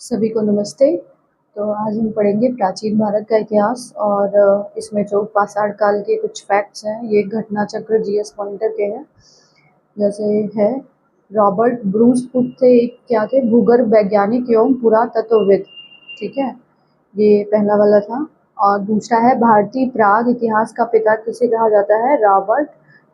सभी को नमस्ते। तो आज हम पढ़ेंगे प्राचीन भारत का इतिहास और इसमें जो पाषाण काल के कुछ फैक्ट्स हैं ये घटना चक्र जीएस पॉइंटर के हैं। जैसे है रॉबर्ट ब्रूस फुट थे, एक क्या थे, भूगर्भ वैज्ञानिक एवं पुरातत्वविद। ठीक है, ये पहला वाला था। और दूसरा है भारतीय प्राग इतिहास का पिता किसे कहा जाता है, रॉबर्ट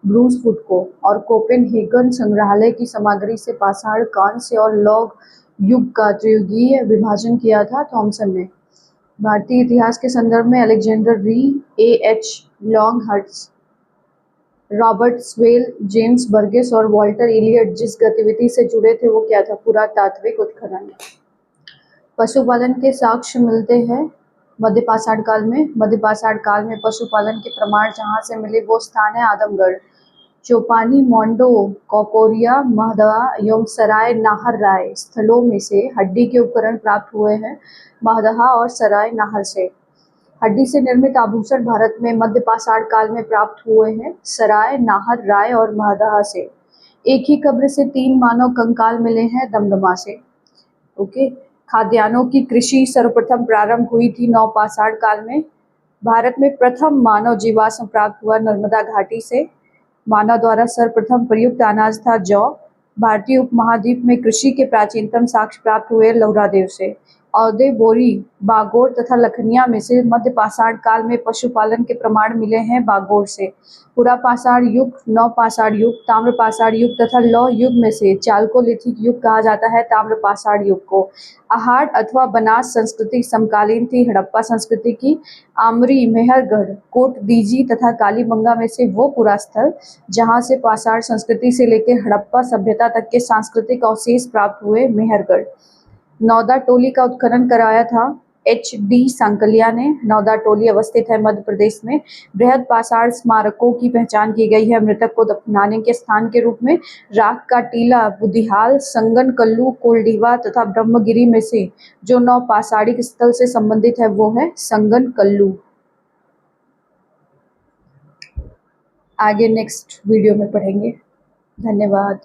ब्रूस फुट को। और कोपेनहेगन संग्रहालय की सामग्री से पाषाण, कांस्य और लौह युग का त्रियुगीय विभाजन किया था थॉमसन ने। भारतीय इतिहास के संदर्भ में Alexander Rea, A H Longhursts, Robert Sewell, James Burgess और वॉल्टर इलियट जिस गतिविधि से जुड़े थे वो क्या था, पुरातात्विक उत्खनन। पशुपालन के साक्ष्य मिलते हैं मध्यपाषाण काल में। मध्यपाषाण काल में पशुपालन के प्रमाण जहाँ से मिले वो स्थान है आदमगढ़, चोपानी, मोंडो, कोकोरिया, महदवा एवं सराय नाहर राय स्थलों में से हड्डी के उपकरण प्राप्त हुए हैं महदहा और सराय नाहर से। हड्डी से निर्मित आभूषण भारत में मध्यपाषाण काल में प्राप्त हुए हैं सराय नाहर राय और महदहा से। एक ही कब्र से 3 मानव कंकाल मिले हैं दमदमा से। ओके, खाद्यान्नों की कृषि सर्वप्रथम प्रारंभ हुई थी नवपाषाण काल में। भारत में प्रथम मानव जीवाश्म प्राप्त हुआ नर्मदा घाटी से। मानव द्वारा सर्वप्रथम प्रयुक्त अनाज था जौ। भारतीय उपमहाद्वीप में कृषि के प्राचीनतम साक्ष्य प्राप्त हुए लौरादेव से। औदे, बोरी, बागोर तथा लखनिया में से मध्यपाषाण काल में पशुपालन के प्रमाण मिले हैं बागोर से। पुरापाषाण युग, नवपाषाण युग, ताम्रपाषाण युग तथा लौह युग में से चालकोलिथिक युग कहा जाता है ताम्रपाषाण युग को। अहाड़ अथवा बनास संस्कृति समकालीन थी हड़प्पा संस्कृति की। आमरी, मेहरगढ़, कोट दीजी तथा कालीबंगा में से वो पूरा स्थल जहाँ से पाषाण संस्कृति से लेकर हड़प्पा सभ्यता तक के सांस्कृतिक अवशेष प्राप्त हुए। मेहरगढ़, नौदा टोली का उत्खनन कराया था एच.डी. सांकलिया ने। नौदा टोली अवस्थित है मध्य प्रदेश में। बृहद पाषाण स्मारकों की पहचान की गई है। मृतक को दफनाने के स्थान के रूप में राख का टीला, बुधिहाल, संगनकल्लू, कोल्डीवा तथा ब्रह्मगिरी में से जो नवपाषाणिक स्थल से संबंधित है वो है संगनकल्लू। आगे नेक्स्ट वीडियो में पढ़ेंगे। धन्यवाद।